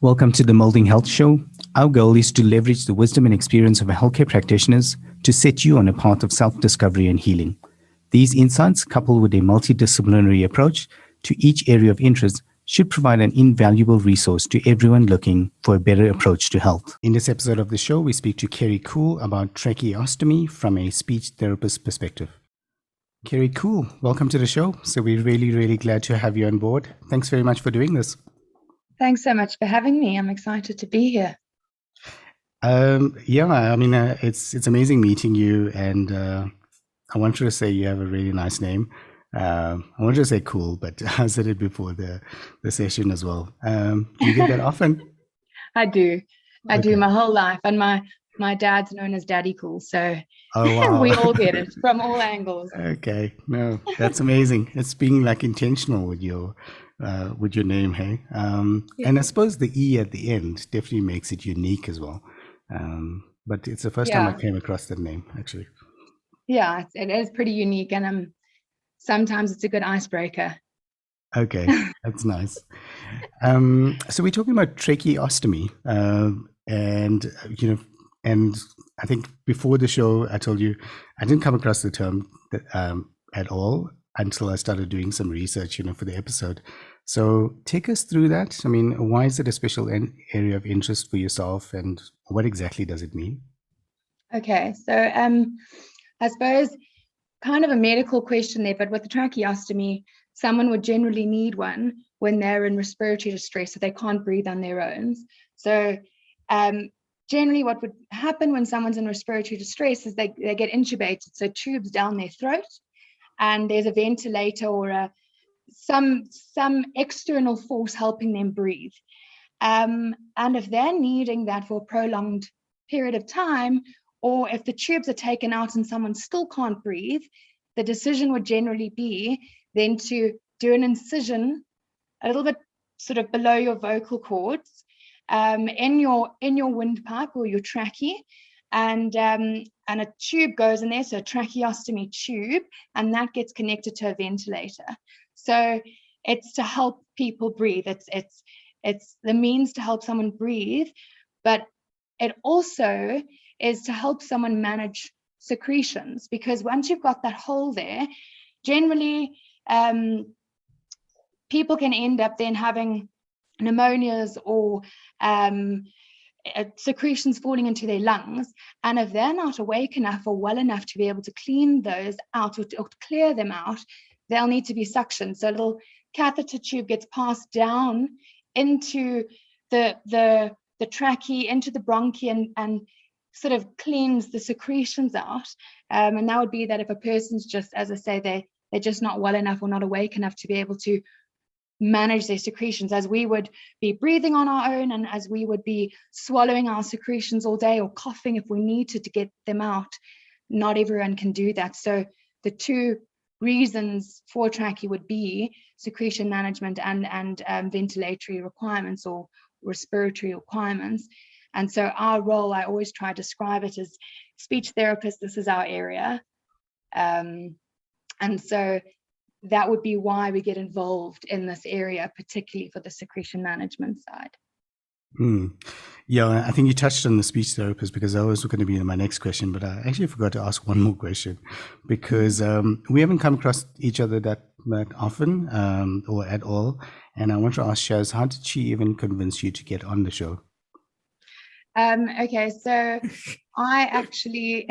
Welcome to the Moulding Health Show. Our goal is to leverage the wisdom and experience of healthcare practitioners to set you on a path of self-discovery and healing. These insights, coupled with a multidisciplinary approach to each area of interest, should provide an invaluable resource to everyone looking for a better approach to health. In this episode of the show, we speak to Kerry Coole about tracheostomy from a speech therapist perspective. Kerry Coole, welcome to the show. So we're really glad to have you on board. Thanks very much for doing this. Thanks so much for having me. I'm excited to be here. It's amazing meeting you, and I wanted to say you have a really nice name. I wanted to say cool, but I said it before the session as well. Do you get that often? I do. I do my whole life, and my dad's known as Daddy Coole, so wow. We all get it from all angles. Okay, no, that's amazing. It's being like intentional with your name, hey? Yeah. And I suppose the E at the end definitely makes it unique as well. But it's the first time I came across that name, actually. Yeah, it is pretty unique, and sometimes it's a good icebreaker. Okay, that's nice. So we're talking about tracheostomy, and I think before the show, I told you I didn't come across the term at all until I started doing some research, for the episode. So take us through that. I mean, why is it a special area of interest for yourself, and what exactly does it mean? Okay, so I suppose kind of a medical question there, but with the tracheostomy, someone would generally need one when they're in respiratory distress, so they can't breathe on their own. So generally what would happen when someone's in respiratory distress is they get intubated, so tubes down their throat, and there's a ventilator or some external force helping them breathe. And if they're needing that for a prolonged period of time, or if the tubes are taken out and someone still can't breathe, the decision would generally be then to do an incision a little bit sort of below your vocal cords, in your windpipe or your trachea, and a tube goes in there, so a tracheostomy tube, and that gets connected to a ventilator. So it's to help people breathe. It's the means to help someone breathe, but it also is to help someone manage secretions, because once you've got that hole there, generally people can end up then having pneumonias or secretions falling into their lungs, and if they're not awake enough or well enough to be able to clean those out or to clear them out, they'll need to be suctioned. So a little catheter tube gets passed down into the trachea, into the bronchi, and sort of cleans the secretions out. And that would be that if a person's just, as I say, they're just not well enough or not awake enough to be able to manage their secretions, as we would be breathing on our own, and as we would be swallowing our secretions all day or coughing if we need to get them out. Not everyone can do that. So the two reasons for trachea would be secretion management and ventilatory requirements or respiratory requirements. And so our role, I always try to describe it as speech therapist. This is our area. And so that would be why we get involved in this area, particularly for the secretion management side. Yeah, I think you touched on the speech therapist, because that was going to be my next question, but I actually forgot to ask one more question, because we haven't come across each other that often or at all. And I want to ask Shaz, how did she even convince you to get on the show? Okay, so I actually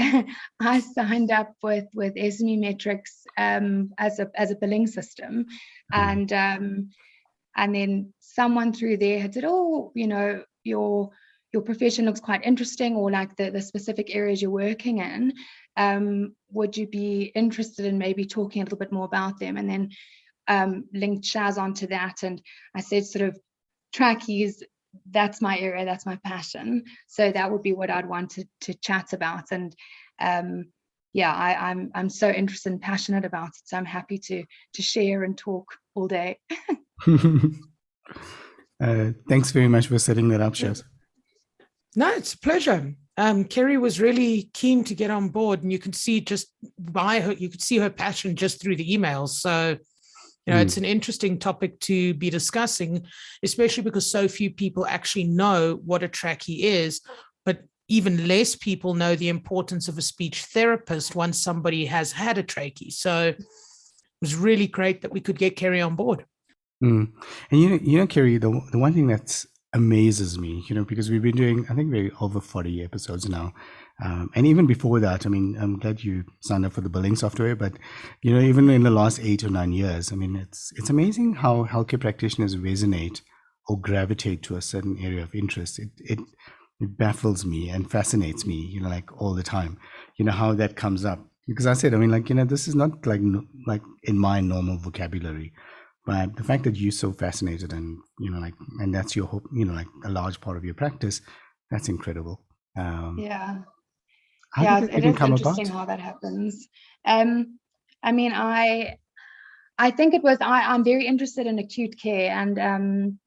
I signed up with SME Metrics as a billing system, and then someone through there had said, oh, your profession looks quite interesting, or like the specific areas you're working in, would you be interested in maybe talking a little bit more about them? And then linked Shaz onto that, and I said sort of trachees, that's my area, that's my passion, so that would be what I'd want to chat about. And I'm so interested and passionate about it, so I'm happy to share and talk all day. Thanks very much for setting that up, Shaz. No, it's a pleasure. Kerry was really keen to get on board, and you could see just by her, you could see her passion just through the emails. So You know, it's an interesting topic to be discussing, especially because so few people actually know what a trachea is, but even less people know the importance of a speech therapist once somebody has had a trachea. So it was really great that we could get Kerry on board. And Kerry, the one thing that amazes me, because we've been doing, I think we're over 40 episodes now. And even before that, I mean, I'm glad you signed up for the billing software, but, even in the last 8 or 9 years, I mean, it's amazing how healthcare practitioners resonate or gravitate to a certain area of interest. It baffles me and fascinates me, like all the time, how that comes up. Because I said, I mean, like, this is not like in my normal vocabulary. But the fact that you're so fascinated and, and that's your hope, like a large part of your practice, that's incredible. It is interesting how that happens. I mean, I think it was, I'm very interested in acute care, and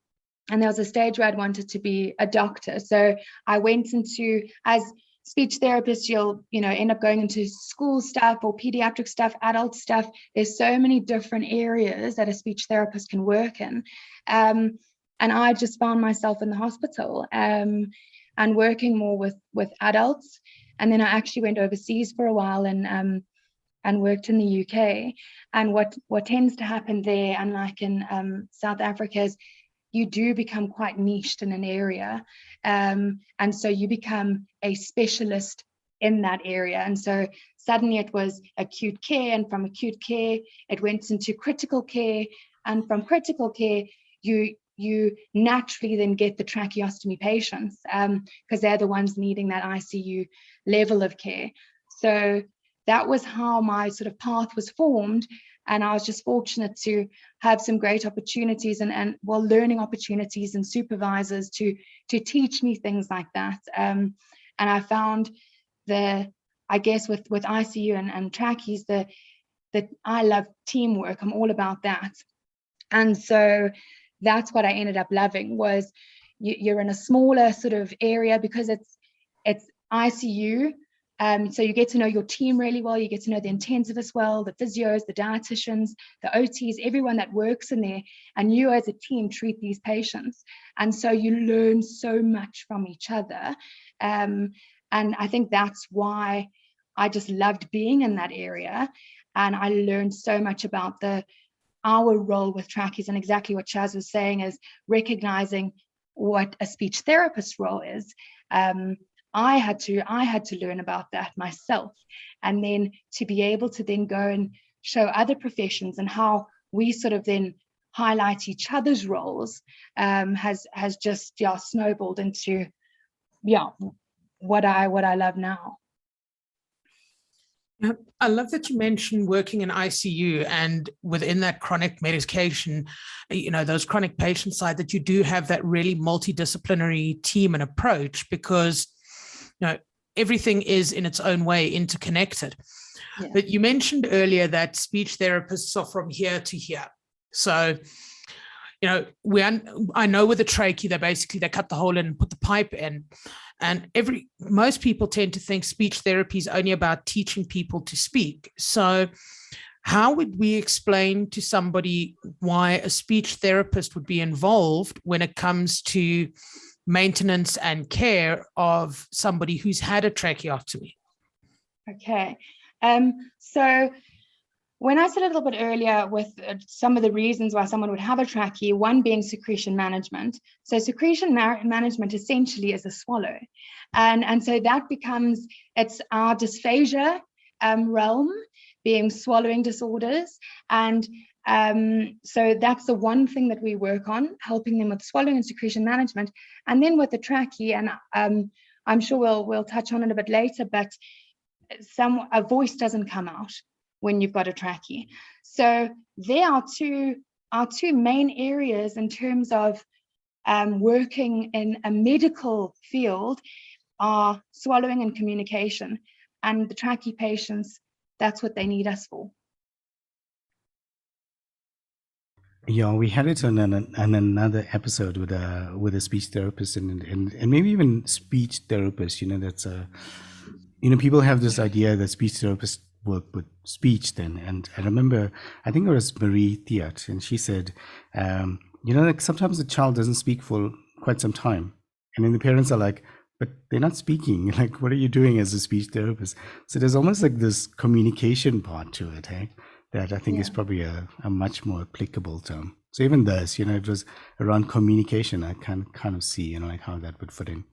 there was a stage where I'd wanted to be a doctor. So I went into, as speech therapist, you'll, end up going into school stuff or pediatric stuff, adult stuff. There's so many different areas that a speech therapist can work in. And I just found myself in the hospital and working more with adults. And then I actually went overseas for a while and worked in the UK. And what tends to happen there, unlike in South Africa, is you do become quite niched in an area. And so you become a specialist in that area. And so suddenly it was acute care, and from acute care, it went into critical care. And from critical care, you naturally then get the tracheostomy patients because they're the ones needing that ICU level of care. So that was how my sort of path was formed. And I was just fortunate to have some great opportunities and learning opportunities and supervisors to teach me things like that. And I found I guess with ICU and trachees, that I love teamwork. I'm all about that. And so that's what I ended up loving, was you're in a smaller sort of area because it's ICU. So you get to know your team really well. You get to know the intensivists well, the physios, the dietitians, the OTs, everyone that works in there. And you as a team treat these patients. And so you learn so much from each other. And I think that's why I just loved being in that area. And I learned so much about our role with trachees, and exactly what Chaz was saying is recognizing what a speech therapist role is. I had to learn about that myself, and then to be able to then go and show other professions and how we sort of then highlight each other's roles has just snowballed into what I love now. I love that you mentioned working in ICU, and within that chronic medication, those chronic patient side, that you do have that really multidisciplinary team and approach, because everything is in its own way interconnected. Yeah. But you mentioned earlier that speech therapists are from here to here. So, I know with a trachea, they cut the hole in and put the pipe in. And most people tend to think speech therapy is only about teaching people to speak. So how would we explain to somebody why a speech therapist would be involved when it comes to maintenance and care of somebody who's had a tracheotomy? Okay. So when I said a little bit earlier with some of the reasons why someone would have a trachea, one being secretion management. So secretion management essentially is a swallow. And so that becomes, it's our dysphagia realm, being swallowing disorders. And so that's the one thing that we work on, helping them with swallowing and secretion management. And then with the trachea, and I'm sure we'll touch on it a bit later, but a voice doesn't come out when you've got a trachea. So there are two main areas in terms of working in a medical field are swallowing and communication. And the trachea patients, that's what they need us for. Yeah, we had it on another episode with a speech therapist and maybe even speech therapist. That's people have this idea that speech therapists work with speech then. And I remember, I think it was Marie Thiat, and she said, like sometimes the child doesn't speak for quite some time. And then the parents are like, but they're not speaking. Like, what are you doing as a speech therapist? So there's almost like this communication part to it, hey? That I think is probably a much more applicable term. So even this, it was around communication. I can kind of see, like how that would fit in.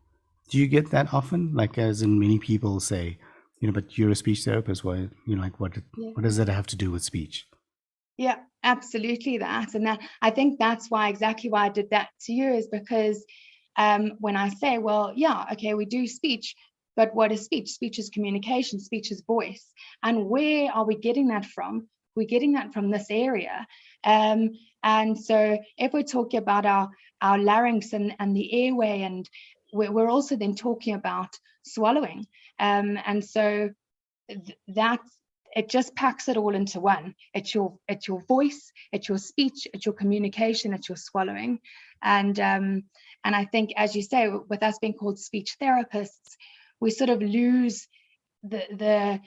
Do you get that often? Like, as in many people say, but you're a speech therapist. Why, like, what does that have to do with speech? Yeah, absolutely that. And that, I think that's exactly why I did that to you, is because when I say, well, yeah, okay, we do speech, but what is speech? Speech is communication, speech is voice. And where are we getting that from? We're getting that from this area. And so if we're talking about our larynx and the airway, and we're also then talking about swallowing. And so it just packs it all into one. It's your voice, it's your speech, it's your communication, it's your swallowing. And I think, as you say, with us being called speech therapists, we sort of lose the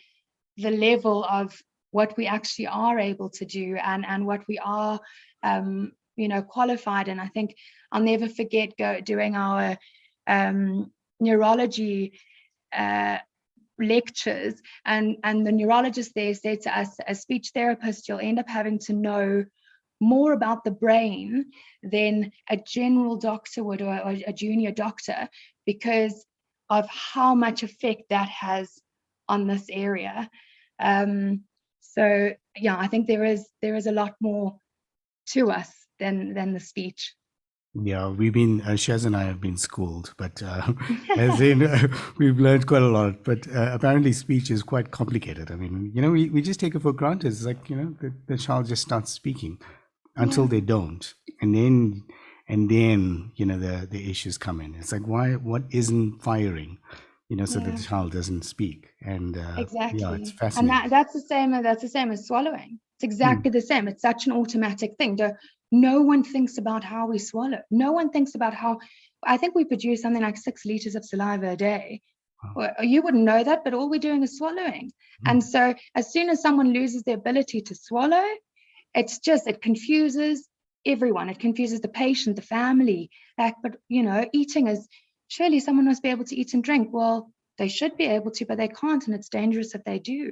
level of what we actually are able to do and what we are qualified in. I think I'll never forget doing our neurology lectures, and the neurologist there said to us, as speech therapists, you'll end up having to know more about the brain than a general doctor would, or a junior doctor, because of how much effect that has on this area. So yeah, I think there is a lot more to us than the speech. Yeah, we've been, Shaz and I have been schooled, but as in, we've learned quite a lot. But apparently speech is quite complicated. I mean, we just take it for granted. It's like, the child just starts speaking until they don't. And then, the issues come in. It's like, what isn't firing, so that the child doesn't speak. And exactly. yeah, it's fascinating. And that's the same as swallowing. It's exactly the same. It's such an automatic thing. No one thinks about how we swallow. No one thinks about how, I think we produce something like 6 liters of saliva a day. Well, you wouldn't know that, but all we're doing is swallowing. And so as soon as someone loses the ability to swallow, it confuses everyone. It confuses the patient, the family. But eating is, surely someone must be able to eat and drink. Well, they should be able to, but they can't, and it's dangerous if they do.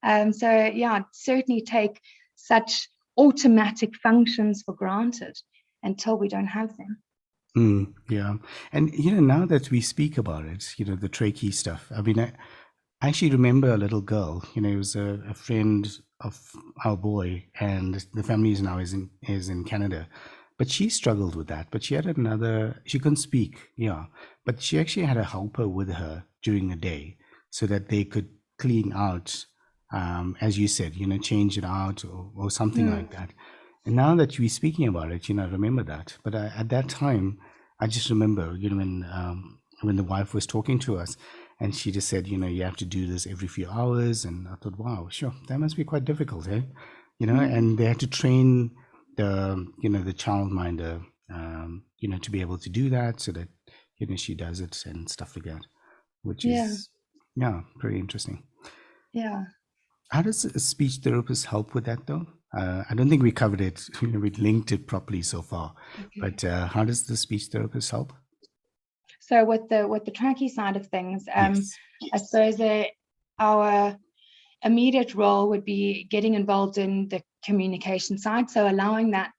So yeah, certainly take such automatic functions for granted until we don't have them. Yeah. And, now that we speak about it, the trachea stuff, I mean, I actually remember a little girl, it was a friend of our boy, and the family is in Canada, but she struggled with that. But she had she couldn't speak. Yeah. But she actually had a helper with her during the day so that they could clean out, as you said, change it out or something like that. And now that we're speaking about it, I remember that. But at that time, I just remember, when the wife was talking to us, and she just said, you have to do this every few hours. And I thought, wow, sure, that must be quite difficult, eh? And they had to train the childminder, to be able to do that, so that, she does it and stuff like that, which is, pretty interesting. Yeah. How does a speech therapist help with that, though? I don't think we covered it. We linked it properly so far. Okay. But how does the speech therapist help? So with the trachea side of things, yes. I suppose our immediate role would be getting involved in the communication side. So allowing that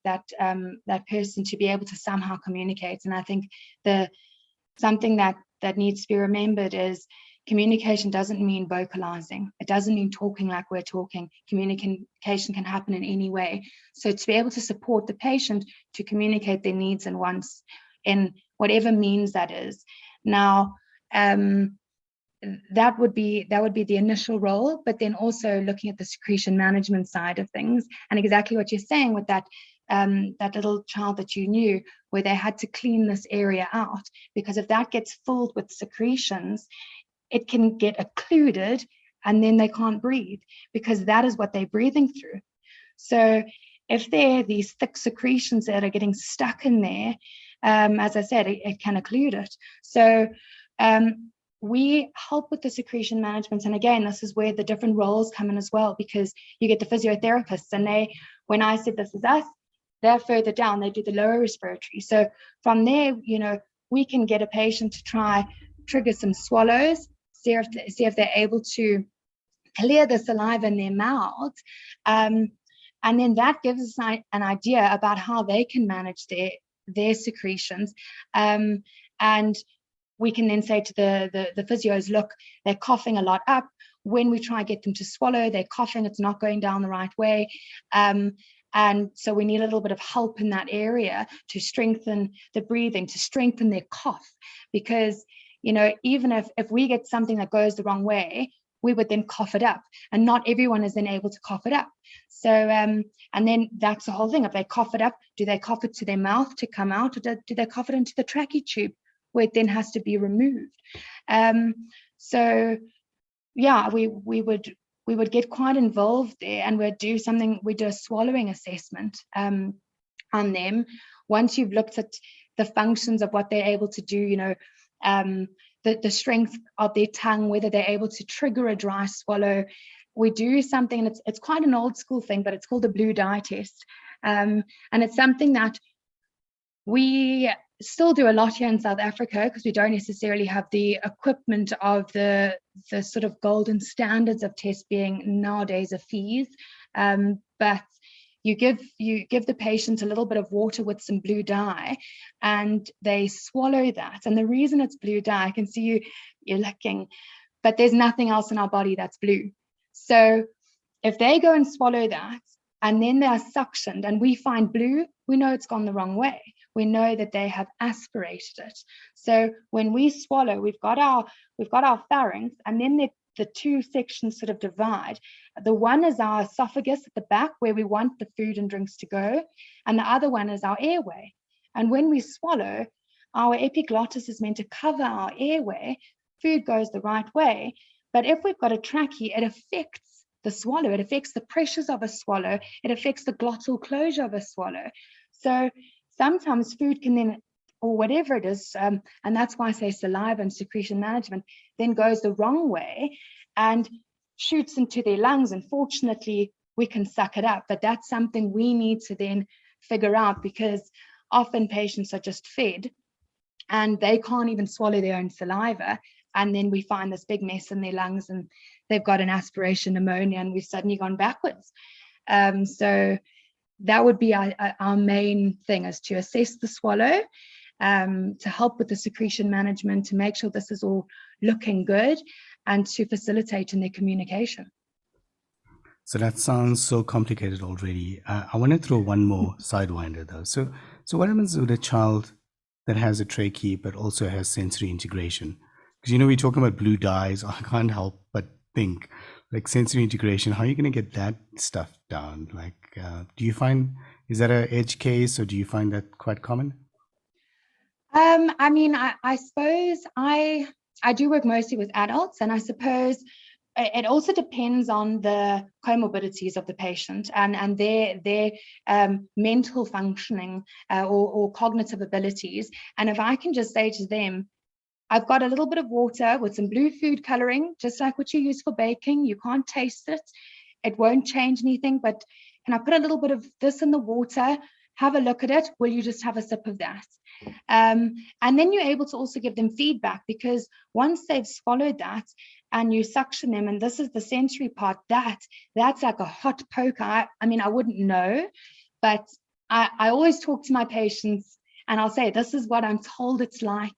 person to be able to somehow communicate. And I think something that needs to be remembered is, communication doesn't mean vocalizing. It doesn't mean talking like we're talking. Communication can happen in any way. So to be able to support the patient to communicate their needs and wants in whatever means that is. Now, that would be the initial role, but then also looking at the secretion management side of things, and exactly what you're saying with that little child that you knew, where they had to clean this area out, because if that gets filled with secretions, it can get occluded and then they can't breathe, because that is what they're breathing through. So if there are these thick secretions that are getting stuck in there, as I said, it can occlude it. So we help with the secretion management. And again, this is where the different roles come in as well, because you get the physiotherapists, and when I said this is us, they're further down, they do the lower respiratory. So from there, we can get a patient to try trigger some swallows, see if they're able to clear the saliva in their mouths. And then that gives us an idea about how they can manage their secretions. And we can then say to the physios, look, they're coughing a lot up. When we try to get them to swallow, they're coughing, it's not going down the right way. And so we need a little bit of help in that area to strengthen the breathing, to strengthen their cough. Because, even if we get something that goes the wrong way, we would then cough it up, and not everyone is then able to cough it up. So, and then that's the whole thing. If they cough it up, do they cough it to their mouth to come out, or do they cough it into the trachea tube where it then has to be removed? So yeah, we would get quite involved there, and we'd do a swallowing assessment on them. Once you've looked at the functions of what they're able to do, the strength of their tongue, whether they're able to trigger a dry swallow, we do something, and it's quite an old school thing, but it's called the blue dye test. And it's something that we still do a lot here in South Africa, because we don't necessarily have the equipment of the sort of golden standards of test being nowadays a fees. But you give the patient a little bit of water with some blue dye, and they swallow that. And the reason it's blue dye, I can see you're looking, but there's nothing else in our body that's blue. So if they go and swallow that, and then they are suctioned, and we find blue, we know it's gone the wrong way. We know that they have aspirated it. So when we swallow, we've got our pharynx, and then the two sections sort of divide. The one is our esophagus at the back, where we want the food and drinks to go, and the other one is our airway. And when we swallow, our epiglottis is meant to cover our airway. Food goes the right way. But if we've got a trachea, it affects the swallow. It affects the pressures of a swallow. It affects the glottal closure of a swallow. So sometimes food can then, or whatever it is, and that's why I say saliva and secretion management, then goes the wrong way and shoots into their lungs. And fortunately, we can suck it up. But that's something we need to then figure out, because often patients are just fed and they can't even swallow their own saliva. And then we find this big mess in their lungs, and they've got an aspiration pneumonia, and we've suddenly gone backwards. So that would be our main thing, is to assess the swallow, to help with the secretion management, to make sure this is all looking good, and to facilitate in their communication. So that sounds so complicated already. I want to throw one more sidewinder though. So what happens with a child that has a trachea but also has sensory integration? Because we're talking about blue dyes. I can't help but think, like, sensory integration, how are you going to get that stuff down? Like, do you find, is that an edge case, or do you find that quite common? I mean, I suppose I do work mostly with adults, and I suppose it also depends on the comorbidities of the patient and their mental functioning or cognitive abilities. And if I can just say to them, I've got a little bit of water with some blue food coloring, just like what you use for baking. You can't taste it. It won't change anything, but can I put a little bit of this in the water? Have a look at it. Will you just have a sip of that? And then you're able to also give them feedback, because once they've swallowed that and you suction them, and this is the sensory part, that's like a hot poker. I mean, I wouldn't know, but I always talk to my patients and I'll say, this is what I'm told it's like.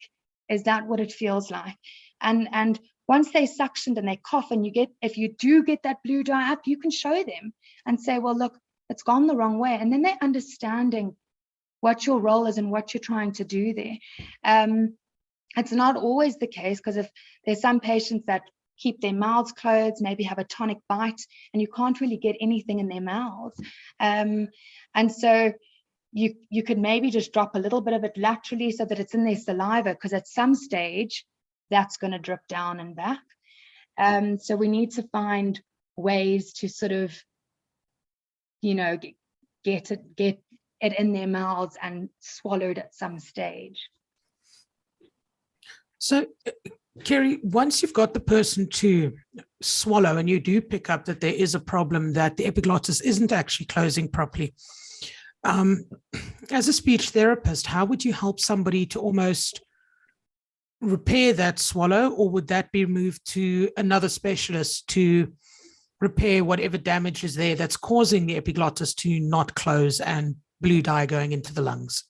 Is that what it feels like? And once they suctioned and they cough, and if you do get that blue dye up, you can show them and say, well, look, it's gone the wrong way. And then they're understanding what your role is and what you're trying to do there. It's not always the case, because if there's some patients that keep their mouths closed, maybe have a tonic bite, and you can't really get anything in their mouths. And so you could maybe just drop a little bit of it laterally so that it's in their saliva, because at some stage that's going to drip down and back. So we need to find ways to sort of, get it in their mouths and swallowed at some stage. So Kerry, once you've got the person to swallow and you do pick up that there is a problem, that the epiglottis isn't actually closing properly, as a speech therapist, how would you help somebody to almost repair that swallow, or would that be moved to another specialist to repair whatever damage is there that's causing the epiglottis to not close and blue dye going into the lungs?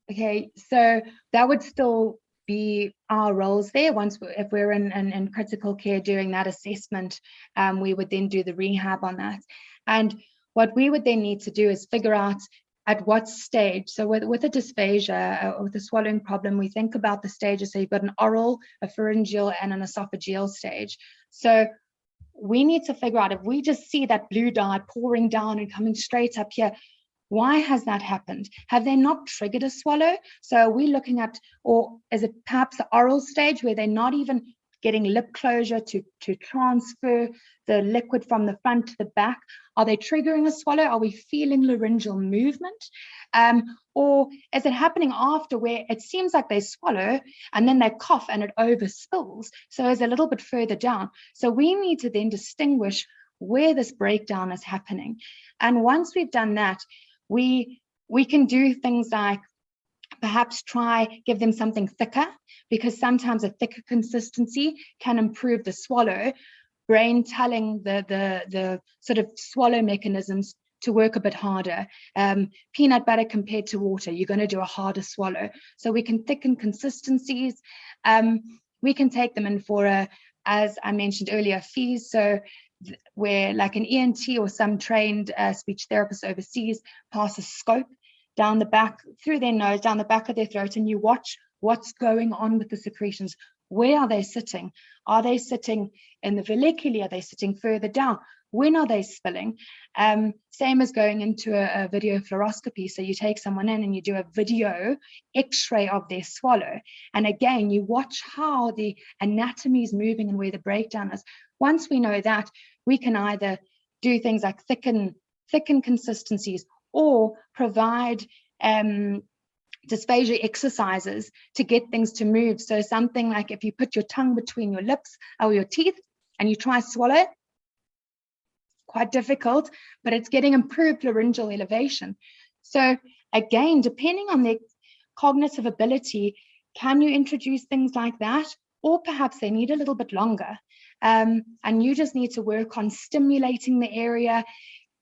Okay, so that would still be our roles there. If we're in critical care doing that assessment, we would then do the rehab on that. And what we would then need to do is figure out at what stage. So with a dysphagia, with a swallowing problem, we think about the stages. So you've got an oral, a pharyngeal, and an esophageal stage. So we need to figure out, if we just see that blue dye pouring down and coming straight up here, why has that happened? Have they not triggered a swallow? So are we looking at, or is it perhaps the oral stage where they're not even getting lip closure to transfer the liquid from the front to the back? Are they triggering a swallow? Are we feeling laryngeal movement? Or is it happening after, where it seems like they swallow and then they cough and it overspills? So it's a little bit further down. So we need to then distinguish where this breakdown is happening. And once we've done that, we can do things like perhaps give them something thicker, because sometimes a thicker consistency can improve the swallow, brain telling the sort of swallow mechanisms to work a bit harder. Peanut butter compared to water, you're going to do a harder swallow. So we can thicken consistencies. We can take them in for as I mentioned earlier, fees. So where like an ENT or some trained speech therapist overseas pass a scope down the back, through their nose, down the back of their throat, and you watch what's going on with the secretions. Where are they sitting? Are they sitting in the valleculae? Are they sitting further down? When are they spilling? Same as going into a video fluoroscopy. So you take someone in and you do a video x-ray of their swallow. And again, you watch how the anatomy is moving and where the breakdown is. Once we know that, we can either do things like thicken consistencies, or provide dysphagia exercises to get things to move. So something like if you put your tongue between your lips or your teeth and you try to swallow, quite difficult, but it's getting improved laryngeal elevation. So again, depending on their cognitive ability, can you introduce things like that? Or perhaps they need a little bit longer. And you just need to work on stimulating the area,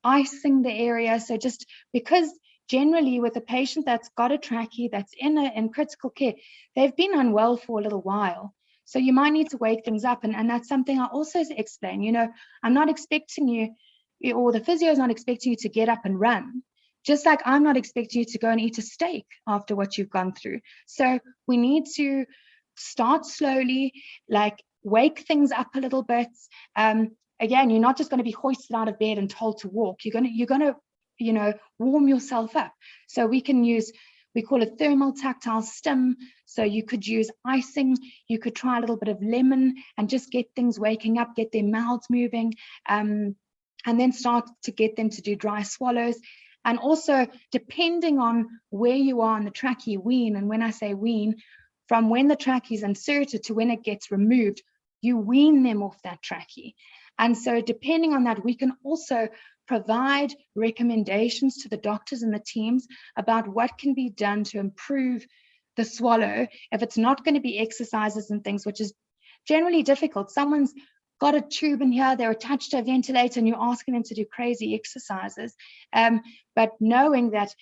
icing the area. So just because generally with a patient that's got a trachea, that's in critical care, they've been unwell for a little while. So you might need to wake things up. And that's something I also explain. You know, I'm not expecting you, or the physio is not expecting you to get up and run, just like I'm not expecting you to go and eat a steak after what you've gone through. So we need to start slowly, like wake things up a little bit. Again, you're not just going to be hoisted out of bed and told to walk. You're going to, you know, warm yourself up. So we call it thermal tactile stim. So you could use icing, you could try a little bit of lemon and just get things waking up, get their mouths moving, and then start to get them to do dry swallows. And also, depending on where you are in the trachea wean, and when I say wean, from when the trachea is inserted to when it gets removed, you wean them off that trachea. And so depending on that, we can also provide recommendations to the doctors and the teams about what can be done to improve the swallow. If it's not going to be exercises and things, which is generally difficult. Someone's got a tube in here, they're attached to a ventilator, and you're asking them to do crazy exercises. But knowing that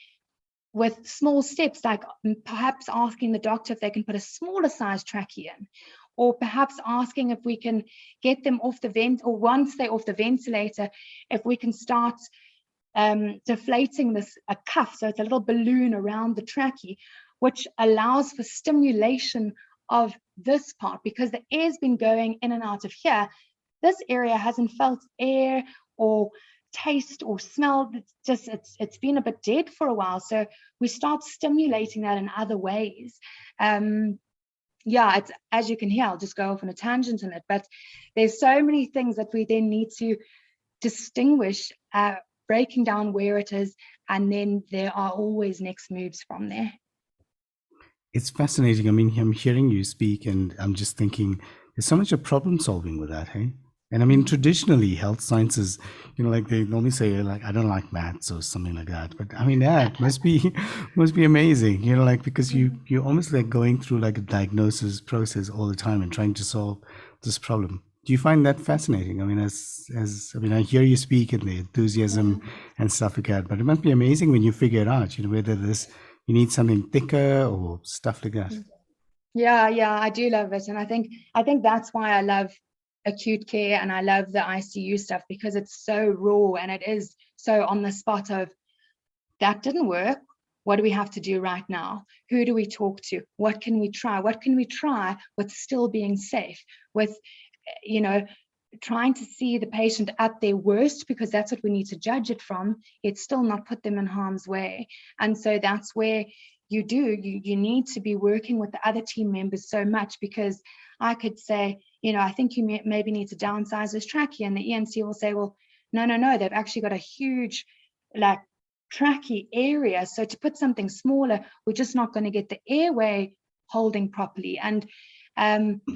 with small steps, like perhaps asking the doctor if they can put a smaller size trachea in, or perhaps asking if we can get them off the vent, or once they're off the ventilator, if we can start deflating a cuff, so it's a little balloon around the trachea, which allows for stimulation of this part, because the air's been going in and out of here. This area hasn't felt air or taste or smell. It's been a bit dead for a while, so we start stimulating that in other ways. Yeah, it's, as you can hear, I'll just go off on a tangent in it, but there's so many things that we then need to distinguish, breaking down where it is, and then there are always next moves from there. It's fascinating. I mean, I'm hearing you speak and I'm just thinking there's so much of problem solving with that, hey? And I mean, traditionally, health sciences, like they normally say, like, I don't like maths or something like that. But I mean, yeah, it must be amazing, like, because you're almost like going through like a diagnosis process all the time and trying to solve this problem. Do you find that fascinating? I mean, I mean, I hear you speak and the enthusiasm and stuff like that, but it must be amazing when you figure it out, whether you need something thicker or stuff like that. Yeah, I do love it. And I think that's why I love acute care and I love the ICU stuff, because it's so raw and it is so on the spot of, that didn't work. What do we have to do right now? Who do we talk to? What can we try? What can we try with still being safe, with, trying to see the patient at their worst, because that's what we need to judge it from. It's still not put them in harm's way. And so that's where you need to be working with the other team members so much, because I could say, I think you maybe need to downsize this trachea, and the ENC will say, well, no, they've actually got a huge like trachea area, so to put something smaller, we're just not going to get the airway holding properly. And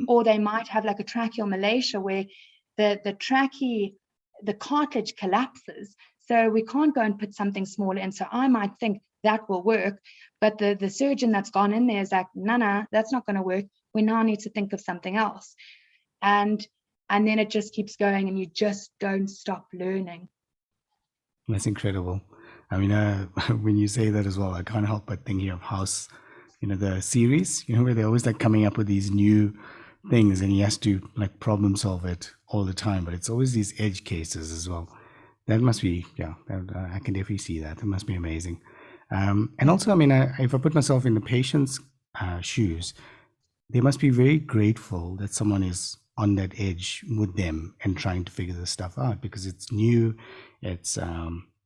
or they might have like a tracheal malacia where the trachea, the cartilage collapses, so we can't go and put something smaller in. So I might think that will work, but the surgeon that's gone in there is like, no, that's not going to work. We now need to think of something else. And then it just keeps going and you just don't stop learning. That's incredible. I mean, when you say that as well, I can't help but thinking of House, the series, where they're always like coming up with these new things and he has to like problem solve it all the time, but it's always these edge cases as well. That must be, I can definitely see that. It must be amazing. And also, I mean, if I put myself in the patient's shoes, they must be very grateful that someone is on that edge with them and trying to figure this stuff out, because it's new. It's,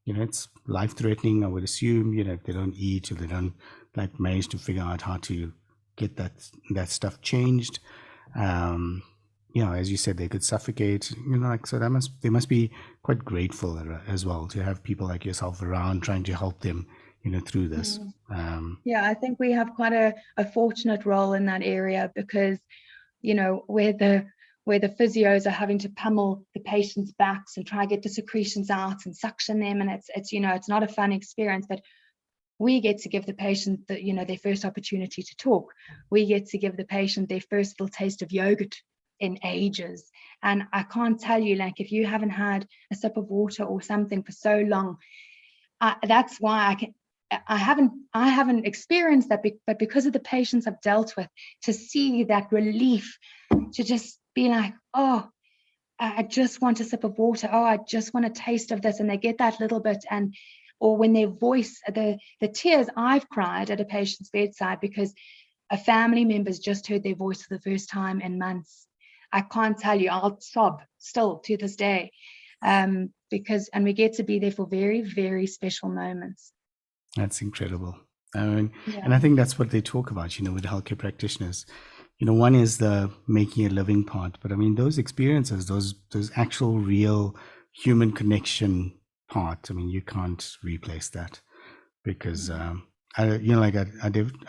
it's life-threatening, I would assume, if they don't eat or they don't like manage to figure out how to get that stuff changed. As you said, they could suffocate, so they must be quite grateful as well to have people like yourself around trying to help them, through this. I think we have quite a fortunate role in that area, because, where the physios are having to pummel the patient's backs and try to get the secretions out and suction them, and it's it's not a fun experience, but we get to give the patient their first opportunity to talk. We get to give the patient their first little taste of yogurt in ages. And I can't tell you, like, if you haven't had a sip of water or something for so long, that's why I haven't experienced that, but because of the patients I've dealt with, to see that relief, to just be like, oh, I just want a sip of water. Oh, I just want a taste of this. And they get that little bit. Or when their voice, the tears, I've cried at a patient's bedside because a family member's just heard their voice for the first time in months. I can't tell you, I'll sob still to this day, because we get to be there for very, very special moments. That's incredible. And I think that's what they talk about, with healthcare practitioners. One is the making a living part, but I mean, those experiences, those actual real human connection part, I mean, you can't replace that, because I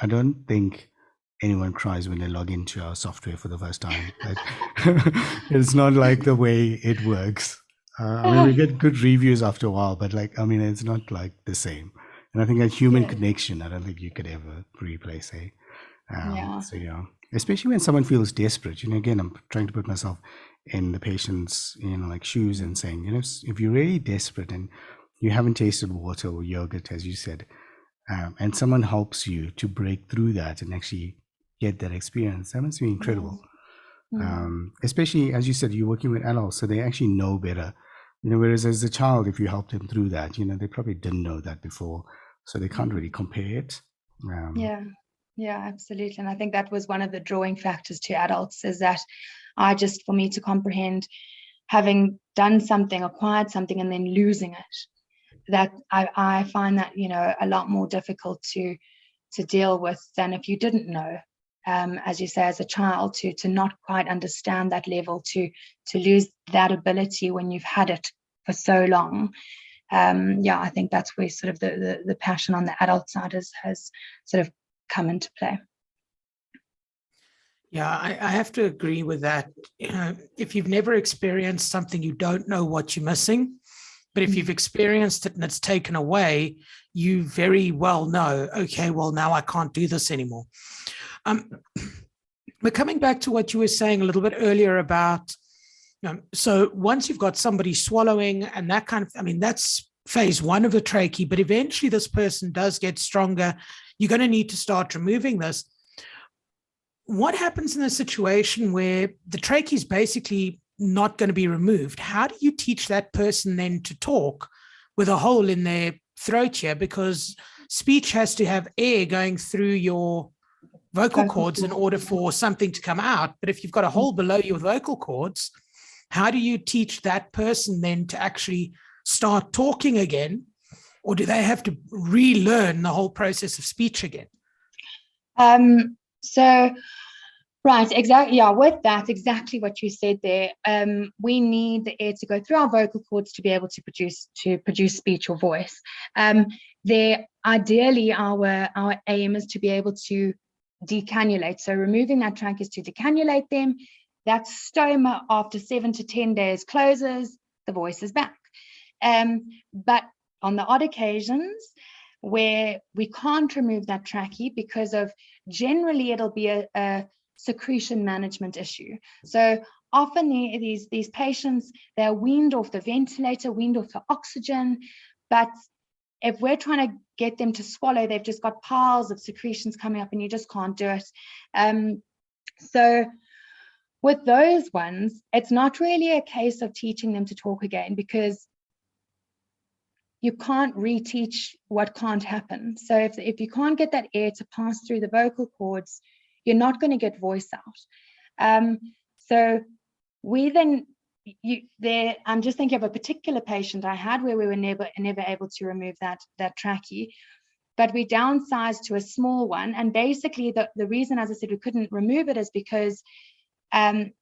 don't think anyone cries when they log into our software for the first time. It's not like the way it works. I mean, we get good reviews after a while, but it's not like the same. And I think a human connection, I don't think you could ever replace. So especially when someone feels desperate. Again, I'm trying to put myself in the patient's shoes and saying, if you're really desperate and you haven't tasted water or yogurt, as you said, and someone helps you to break through that and actually get that experience, that must be incredible. Especially, as you said, you're working with adults, so they actually know better. Whereas as a child, if you help them through that, they probably didn't know that before, so they can't really compare it. Yeah, absolutely. And I think that was one of the drawing factors to adults, is that for me to comprehend, having done something, acquired something, and then losing it, that I find that, a lot more difficult to deal with than if you didn't know. As you say, as a child, to not quite understand that level, to lose that ability when you've had it for so long. I think that's where sort of the passion on the adult side has sort of come into play. Yeah, I have to agree with that. If you've never experienced something, you don't know what you're missing. But if you've experienced it and it's taken away, you very well know, okay, well, now I can't do this anymore. But coming back to what you were saying a little bit earlier about, so once you've got somebody swallowing and that kind of, that's phase one of the trachea, but eventually this person does get stronger. You're going to need to start removing this. What happens in a situation where the trachea is basically not going to be removed? How do you teach that person then to talk with a hole in their throat here? Because speech has to have air going through your vocal cords in order for something to come out. But if you've got a hole below your vocal cords, how do you teach that person then to actually start talking again? Or do they have to relearn the whole process of speech again? Right, exactly. Yeah, with that, exactly what you said there. We need the air to go through our vocal cords to be able to produce speech or voice. Ideally, our aim is to be able to decannulate. So removing that trunk is to decannulate them. That stoma after 7 to 10 days closes, the voice is back. But on the odd occasions where we can't remove that trachea because of, generally it'll be a secretion management issue. So often these patients, they're weaned off the ventilator, weaned off the oxygen, but if we're trying to get them to swallow, they've just got piles of secretions coming up and you just can't do it. So with those ones, it's not really a case of teaching them to talk again, because you can't reteach what can't happen. So if you can't get that air to pass through the vocal cords, you're not going to get voice out. So we then, I'm just thinking of a particular patient I had where we were never able to remove that trachea, but we downsized to a small one. And basically the reason, as I said, we couldn't remove it is because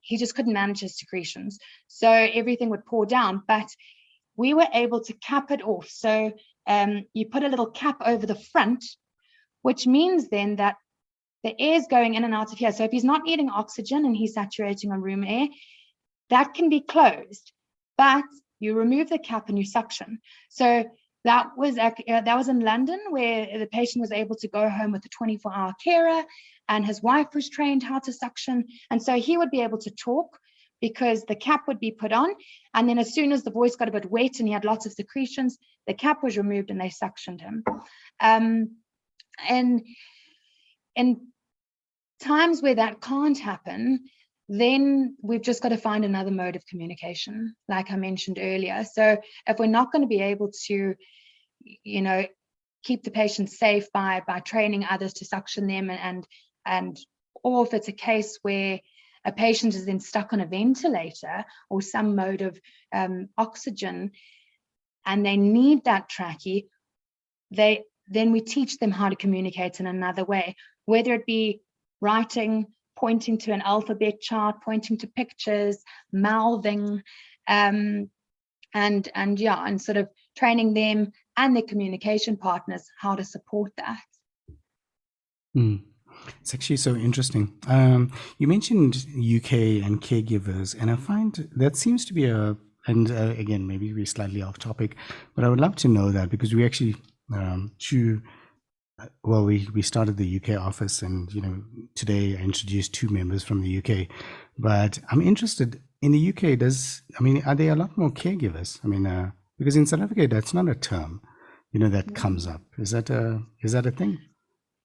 he just couldn't manage his secretions. So everything would pour down, but we were able to cap it off. So you put a little cap over the front, which means then that the air is going in and out of here. So if he's not needing oxygen and he's saturating on room air, that can be closed, but you remove the cap and you suction. So that was in London, where the patient was able to go home with a 24-hour carer, and his wife was trained how to suction. And so he would be able to talk because the cap would be put on. And then as soon as the voice got a bit wet and he had lots of secretions, the cap was removed and they suctioned him. And in times where that can't happen, then we've just got to find another mode of communication, like I mentioned earlier. So if we're not going to be able to, keep the patient safe by training others to suction them, or if it's a case where a patient is then stuck on a ventilator or some mode of oxygen and they need that trachea, then we teach them how to communicate in another way, whether it be writing, pointing to an alphabet chart, pointing to pictures, mouthing, and sort of training them and their communication partners how to support that. It's actually so interesting. You mentioned UK and caregivers, and I find that seems to be again, maybe we're slightly off topic, but I would love to know that, because we actually, we started the UK office, and today I introduced 2 members from the UK. But I'm interested in the UK. Are there a lot more caregivers? Because in South Africa, that's not a term, that comes up. Is that a thing?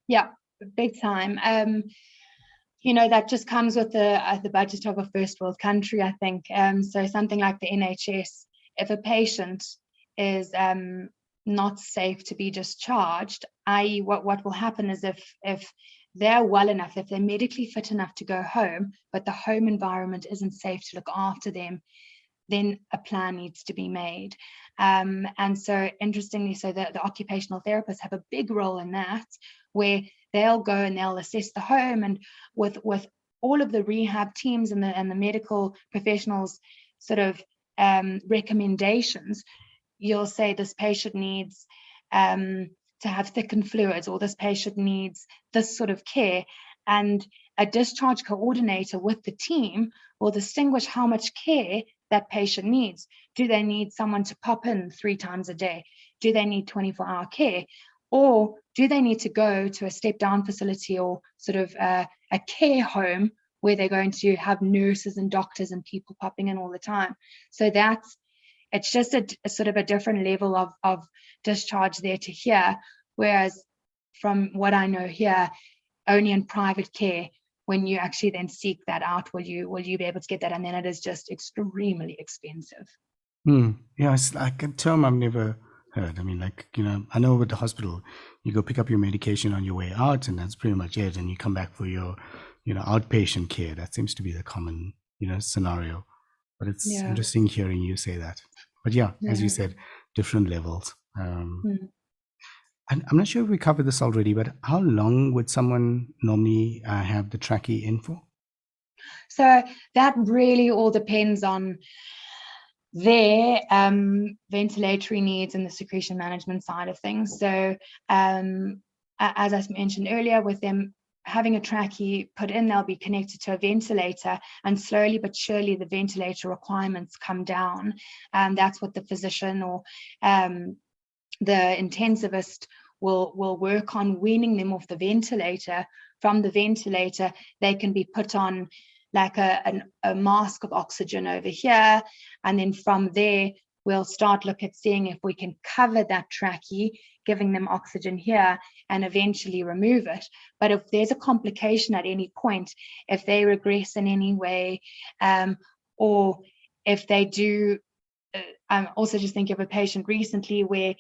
Yeah, big time. That just comes with the budget of a first world country, I think. So something like the NHS, if a patient is not safe to be discharged, i.e. what will happen is if they're well enough, if they're medically fit enough to go home, but the home environment isn't safe to look after them, then a plan needs to be made. And so interestingly, so the occupational therapists have a big role in that, where they'll go and they'll assess the home, and with all of the rehab teams and the medical professionals sort of recommendations, you'll say this patient needs to have thickened fluids, or this patient needs this sort of care. And a discharge coordinator with the team will distinguish how much care that patient needs. Do they need someone to pop in 3 times a day? Do they need 24-hour care? Or do they need to go to a step-down facility or sort of a care home where they're going to have nurses and doctors and people popping in all the time? So it's just a sort of a different level of discharge there to here. Whereas from what I know here, only in private care, when you actually then seek that out, will you be able to get that? And then it is just extremely expensive. Yeah, it's like a term I've never heard. I mean, like, I know with the hospital, you go pick up your medication on your way out, and that's pretty much it. And you come back for your, outpatient care. That seems to be the common, scenario. But it's interesting hearing you say that. But yeah, as you said, different levels. And I'm not sure if we covered this already, but how long would someone normally have the trachea in for? So that really all depends on their ventilatory needs and the secretion management side of things. So as I mentioned earlier, with them having a trachea put in, they'll be connected to a ventilator, and slowly but surely the ventilator requirements come down. That's what the physician or the intensivist will work on, weaning them off the ventilator. From the ventilator, they can be put on like a mask of oxygen over here, and then from there we'll start look at seeing if we can cover that trachea, giving them oxygen here, and eventually remove it. But if there's a complication at any point, if they regress in any way, or if they do, I'm also just thinking of a patient recently where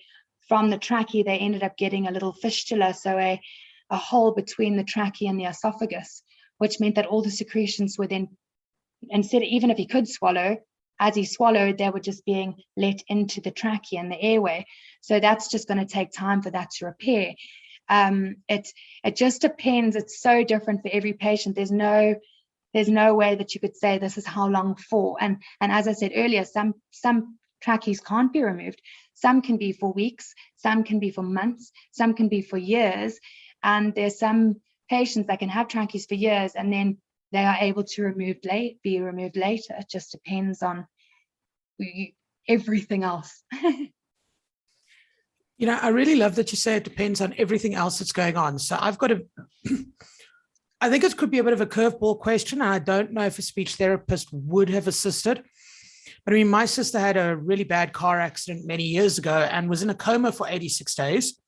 from the trachea they ended up getting a little fistula, so a hole between the trachea and the esophagus, which meant that all the secretions were then, instead, even if he could swallow, as he swallowed, they were just being let into the trachea and the airway. So that's just going to take time for that to repair. It just depends. It's so different for every patient. There's no way that you could say this is how long for. And as I said earlier, some tracheas can't be removed. Some can be for weeks, some can be for months, some can be for years. And there's some patients that can have tracheas for years and then they are able to be removed later. It just depends on everything else. I really love that you say it depends on everything else that's going on. So I've got I think it could be a bit of a curveball question. And I don't know if a speech therapist would have assisted. But I mean, my sister had a really bad car accident many years ago and was in a coma for 86 days.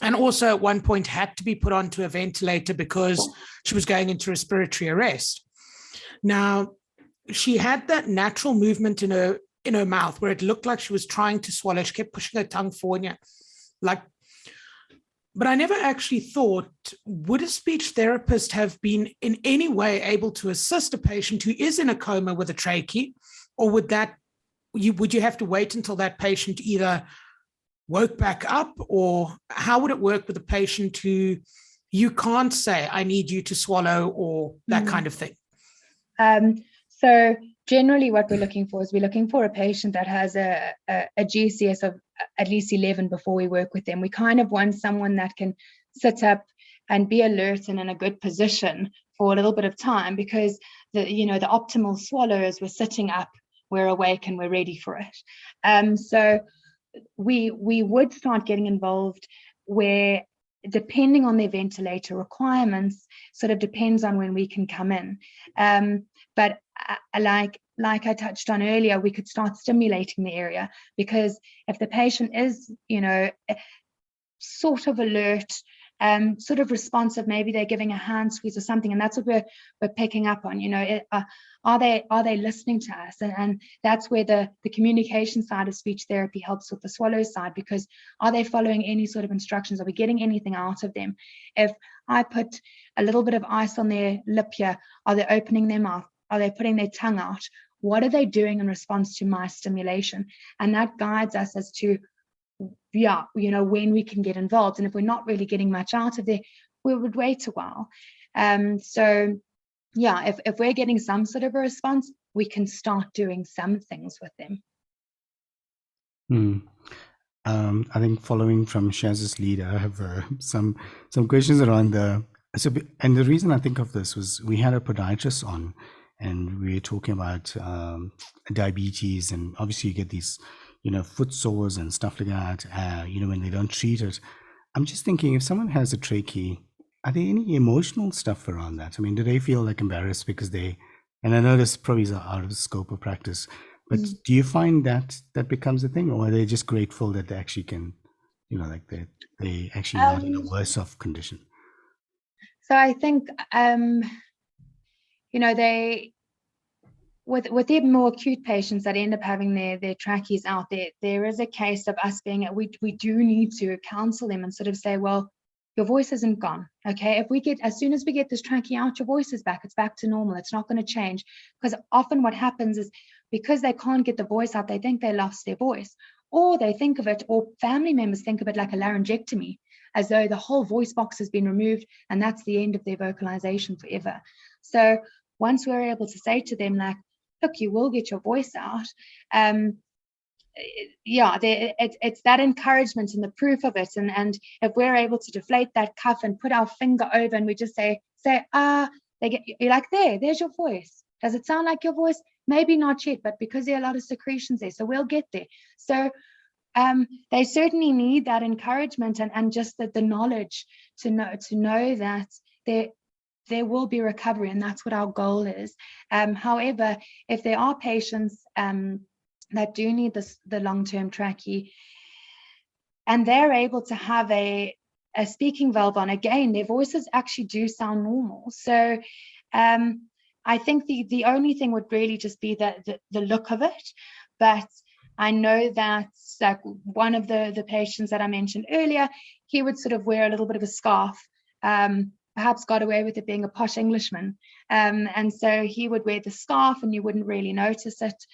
And also at one point had to be put onto a ventilator because she was going into respiratory arrest. Now, she had that natural movement in her mouth where it looked like she was trying to swallow. She kept pushing her tongue forward. But I never actually thought, would a speech therapist have been in any way able to assist a patient who is in a coma with a trachea? Or would you have to wait until that patient either woke back up, or how would it work with a patient who you can't say, I need you to swallow, or that kind of thing? So generally what we're looking for a patient that has a GCS of at least 11 before we work with them. We kind of want someone that can sit up and be alert and in a good position for a little bit of time, because the optimal swallow is we're sitting up, we're awake, and we're ready for it. So we would start getting involved where, depending on their ventilator requirements, sort of depends on when we can come in. But like I touched on earlier, we could start stimulating the area, because if the patient is, sort of alert, sort of responsive, maybe they're giving a hand squeeze or something, and that's what we're picking up on. Are they listening to us? And that's where the communication side of speech therapy helps with the swallow side, because are they following any sort of instructions? Are we getting anything out of them? If I put a little bit of ice on their lip here, are they opening their mouth? Are they putting their tongue out? What are they doing in response to my stimulation? And that guides us as to, when we can get involved. And if we're not really getting much out of there, we would wait a while. So if we're getting some sort of a response, we can start doing some things with them. I think following from Shaz's lead, I have some questions around the So, and the reason I think of this was we had a podiatrist on, and we were talking about diabetes, and obviously you get these, foot sores and stuff like that, when they don't treat it. I'm just thinking, if someone has a trachea, are there any emotional stuff around that? I mean, do they feel like embarrassed because and I know this probably is out of the scope of practice, but do you find that that becomes a thing, or are they just grateful that they actually can, like they actually not in a worse off condition? So I think, they, with the more acute patients that end up having their tracheas out, there is a case of us being, we do need to counsel them and sort of say, well, your voice isn't gone. Okay. As soon as we get this trachea out, your voice is back. It's back to normal. It's not going to change. Because often what happens is, because they can't get the voice out, they think they lost their voice, or they think of it, or family members think of it like a laryngectomy, as though the whole voice box has been removed and that's the end of their vocalization forever. So once we're able to say to them, like, look, you will get your voice out, it's that encouragement and the proof of it. And if we're able to deflate that cuff and put our finger over and we just say, you're like, there's your voice. Does it sound like your voice? Maybe not yet, but because there are a lot of secretions there, so we'll get there. So they certainly need that encouragement and just the knowledge to know that there will be recovery, and that's what our goal is. However, if there are patients that do need the long-term trachea, and they're able to have a speaking valve on, again, their voices actually do sound normal. So I think the only thing would really just be the look of it. But I know that, like, one of the patients that I mentioned earlier, he would sort of wear a little bit of a scarf, perhaps got away with it being a posh Englishman. And so he would wear the scarf and you wouldn't really notice it.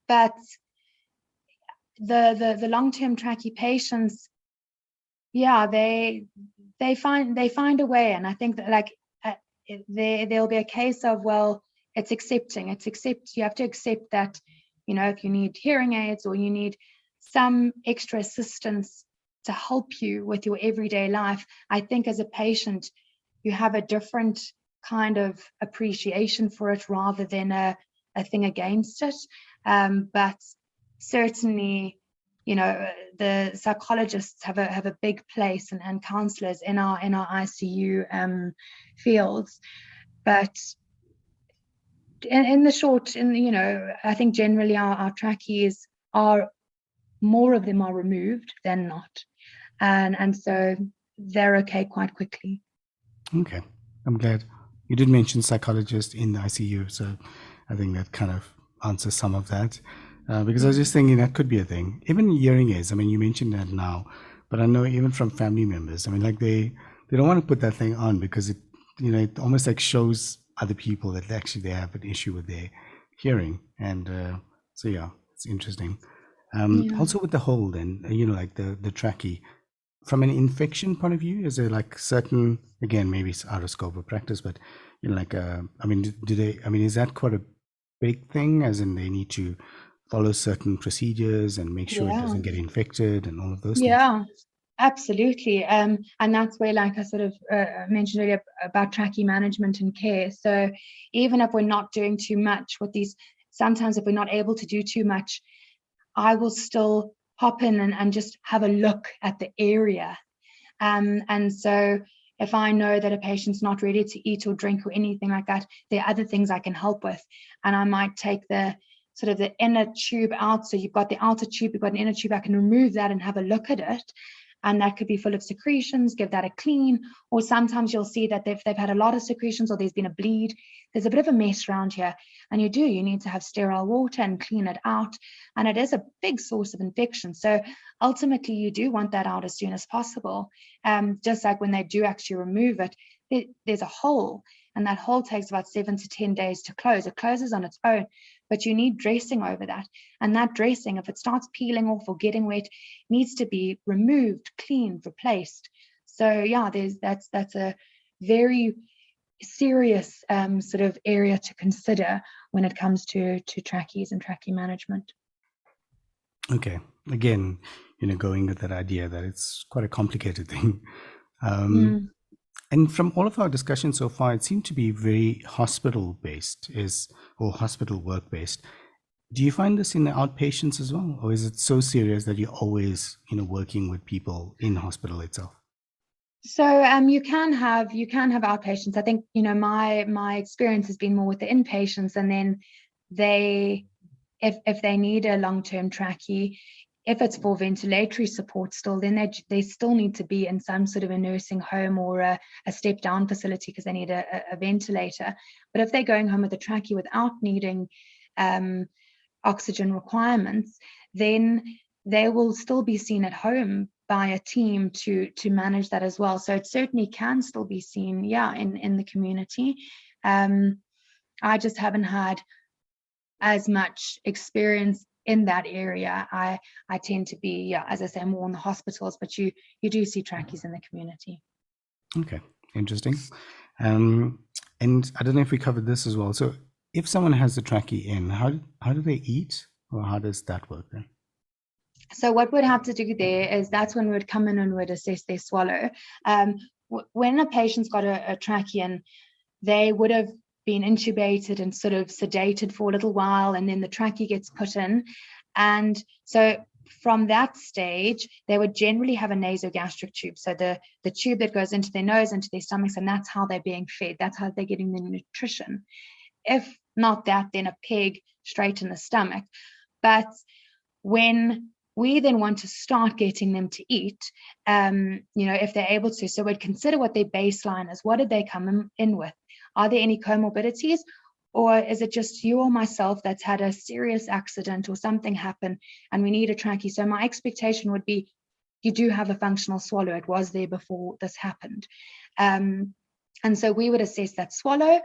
But the long-term trachea patients, they find a way. And I think that, like, there'll be a case of, well, you have to accept that, if you need hearing aids or you need some extra assistance to help you with your everyday life, I think as a patient, you have a different kind of appreciation for it rather than a thing against it. But certainly, the psychologists have a big place, and counselors in our ICU fields. But in the short, I think generally our tracheas more of them are removed than not. And so they're okay quite quickly. Okay, I'm glad. You did mention psychologist in the ICU, so I think that kind of answers some of that. Because I was just thinking that could be a thing. Even hearing aids, I mean, you mentioned that now, but I know even from family members, I mean, like they don't want to put that thing on because it almost like shows other people that actually they have an issue with their hearing. And so, yeah, it's interesting. Also with the hole then, like the trachea, from an infection point of view, is there like certain, again, maybe it's out of scope of practice, but is that quite a big thing, as in they need to follow certain procedures and make sure it doesn't get infected and all of those things? Yeah, absolutely. And that's where, like I sort of mentioned earlier about trachea management and care. So even if we're not doing too much with these, sometimes if we're not able to do too much, I will still hop in and just have a look at the area. And so if I know that a patient's not ready to eat or drink or anything like that, there are other things I can help with. And I might take the sort of the inner tube out. So you've got the outer tube, you've got an inner tube, I can remove that and have a look at it. And that could be full of secretions, give that a clean. Or sometimes you'll see that they've had a lot of secretions or there's been a bleed. There's a bit of a mess around here. And you need to have sterile water and clean it out. And it is a big source of infection. So ultimately, you do want that out as soon as possible. Just like when they do actually remove it, there's a hole. And that hole takes about 7 to 10 days to close. It closes on its own, but you need dressing over that. And that dressing, if it starts peeling off or getting wet, needs to be removed, cleaned, replaced. So yeah, that's a very serious sort of area to consider when it comes to tracheas and trachea management. Okay. Again, going with that idea that it's quite a complicated thing. And from all of our discussions so far, it seemed to be very hospital-based or hospital work-based. Do you find this in the outpatients as well? Or is it so serious that you're always, working with people in hospital itself? So you can have outpatients. I think, my experience has been more with the inpatients, and then if they need a long-term trachea, if it's for ventilatory support still, then they still need to be in some sort of a nursing home or a step-down facility because they need a ventilator. But if they're going home with a trachea without needing oxygen requirements, then they will still be seen at home by a team to manage that as well. So it certainly can still be seen, in the community. I just haven't had as much experience in that area. I tend to be, as I say, more in the hospitals, but you do see tracheas in the community. Okay, interesting. And I don't know if we covered this as well. So if someone has the trachea in, how do they eat, or how does that work then? So what we'd have to do there is that's when we'd come in and we'd assess their swallow. When a patient's got a trachea in, they would have been intubated and sort of sedated for a little while, and then the trachea gets put in. And so from that stage, they would generally have a nasogastric tube. So the tube that goes into their nose, into their stomachs, and that's how they're being fed. That's how they're getting their nutrition. If not that, then a peg straight in the stomach. But when we then want to start getting them to eat, if they're able to. So we'd consider what their baseline is. What did they come in with? Are there any comorbidities? Or is it just you or myself that's had a serious accident or something happen and we need a trachea? So my expectation would be you do have a functional swallow. It was there before this happened. And so we would assess that swallow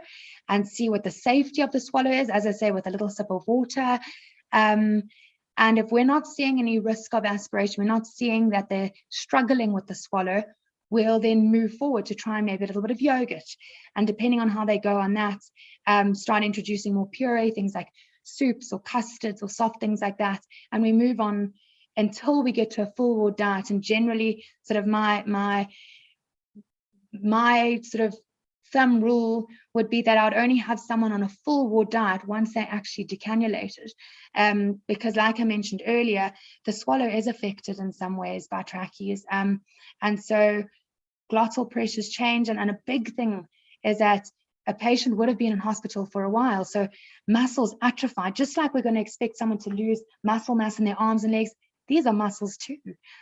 and see what the safety of the swallow is, as I say, with a little sip of water. And if we're not seeing any risk of aspiration, we're not seeing that they're struggling with the swallow, we'll then move forward to try maybe a little bit of yogurt. And depending on how they go on that, start introducing more puree, things like soups or custards or soft things like that. And we move on until we get to a full ward diet. And generally, sort of my sort of thumb rule would be that I'd only have someone on a full ward diet once they actually decannulated, because like I mentioned earlier, the swallow is affected in some ways by tracheas, and so glottal pressures change, and a big thing is that a patient would have been in hospital for a while, so muscles atrophy, just like we're going to expect someone to lose muscle mass in their arms and legs. These are muscles too,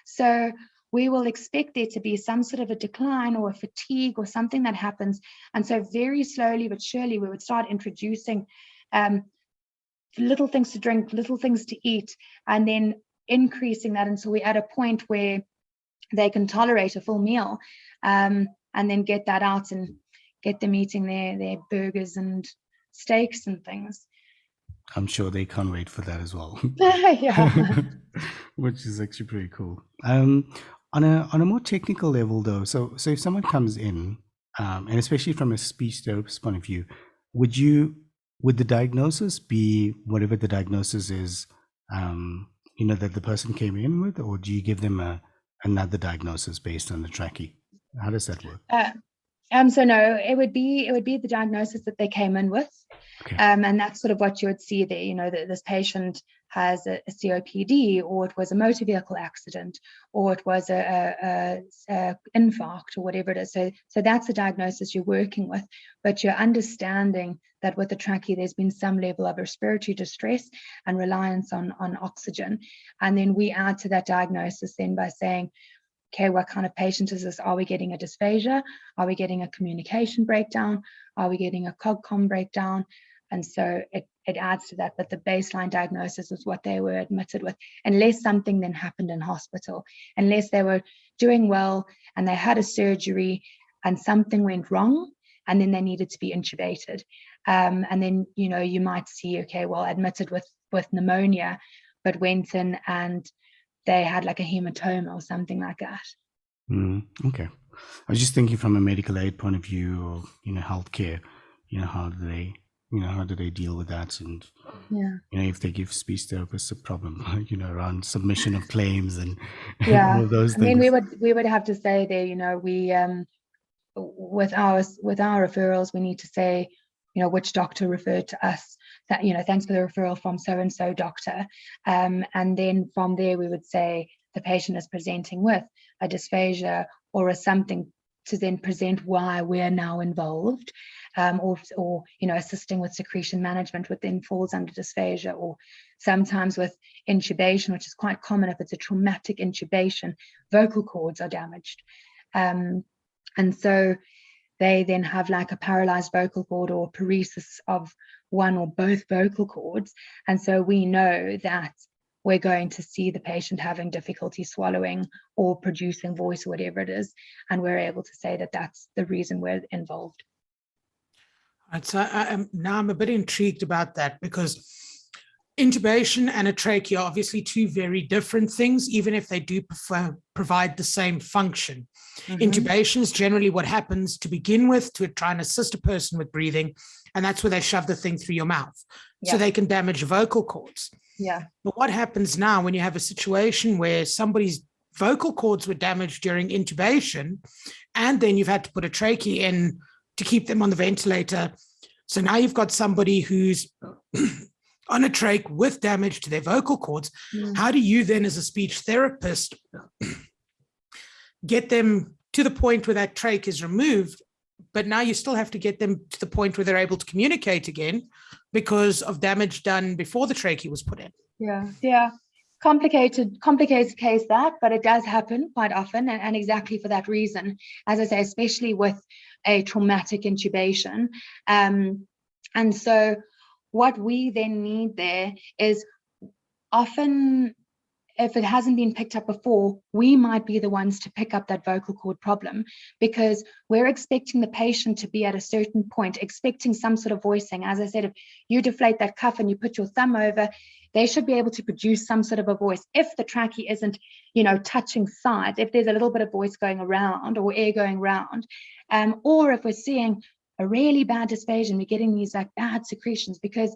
so we will expect there to be some sort of a decline or a fatigue or something that happens. And so very slowly but surely we would start introducing little things to drink, little things to eat, and then increasing that until we're at a point where they can tolerate a full meal, and then get that out and get them eating their burgers and steaks and things. I'm sure they can't wait for that as well. Yeah. Which is actually pretty cool. On a more technical level, though, so if someone comes in, and especially from a speech therapist point of view, would the diagnosis be whatever the diagnosis is, that the person came in with, or do you give them another diagnosis based on the trachea? How does that work? So no, it would be the diagnosis that they came in with. Okay. And that's sort of what you would see there, that this patient has a COPD, or it was a motor vehicle accident, or it was a infarct, or whatever it is. So that's the diagnosis you're working with, but you're understanding that with the trachea, there's been some level of respiratory distress and reliance on oxygen. And then we add to that diagnosis then by saying, okay, what kind of patient is this? Are we getting a dysphagia? Are we getting a communication breakdown? Are we getting a cog-com breakdown? And so it adds to that, but the baseline diagnosis is what they were admitted with, unless something then happened in hospital, unless they were doing well and they had a surgery and something went wrong and then they needed to be intubated. And then, you might see, okay, well, admitted with pneumonia, but went in and they had like a hematoma or something like that. Okay. I was just thinking from a medical aid point of view, or healthcare, how do they how do they deal with that? And, Yeah. if they give speech therapists a problem, around submission of claims and Yeah. all of those I mean, things. we would have to say there, we with our referrals, we need to say, which doctor referred to us, that, thanks for the referral from so and so doctor. And then from there we would say the patient is presenting with a dysphagia or a something, to then present why we're now involved, or assisting with secretion management, which then falls under dysphagia, or sometimes with intubation, which is quite common. If it's a traumatic intubation, vocal cords are damaged, and so they then have like a paralyzed vocal cord or paresis of one or both vocal cords, and so we know that we're going to see the patient having difficulty swallowing or producing voice or whatever it is, and we're able to say that that's the reason we're involved. Right, so I'm a bit intrigued about that, because intubation and a trachea are obviously two very different things, even if they do provide the same function. Intubation is generally what happens to begin with to try and assist a person with breathing, and that's where they shove the thing through your mouth, so they can damage vocal cords. Yeah. But what happens now when you have a situation where somebody's vocal cords were damaged during intubation, and then you've had to put a trachea in to keep them on the ventilator? So now you've got somebody who's on a trach with damage to their vocal cords. How do you then, as a speech therapist, get them to the point where that trach is removed, but now you still have to get them to the point where they're able to communicate again because of damage done before the trachea was put in? Yeah. Complicated case, that, but it does happen quite often, and exactly for that reason, as I say, especially with a traumatic intubation. And so what we then need there is, often if it hasn't been picked up before, we might be the ones to pick up that vocal cord problem, because we're expecting the patient to be at a certain point, expecting some sort of voicing. As I said, if you deflate that cuff and you put your thumb over, they should be able to produce some sort of a voice. If the trachea isn't, touching sides, if there's a little bit of voice going around or air going around, or if we're seeing a really bad dysphagia and we're getting these like bad secretions, because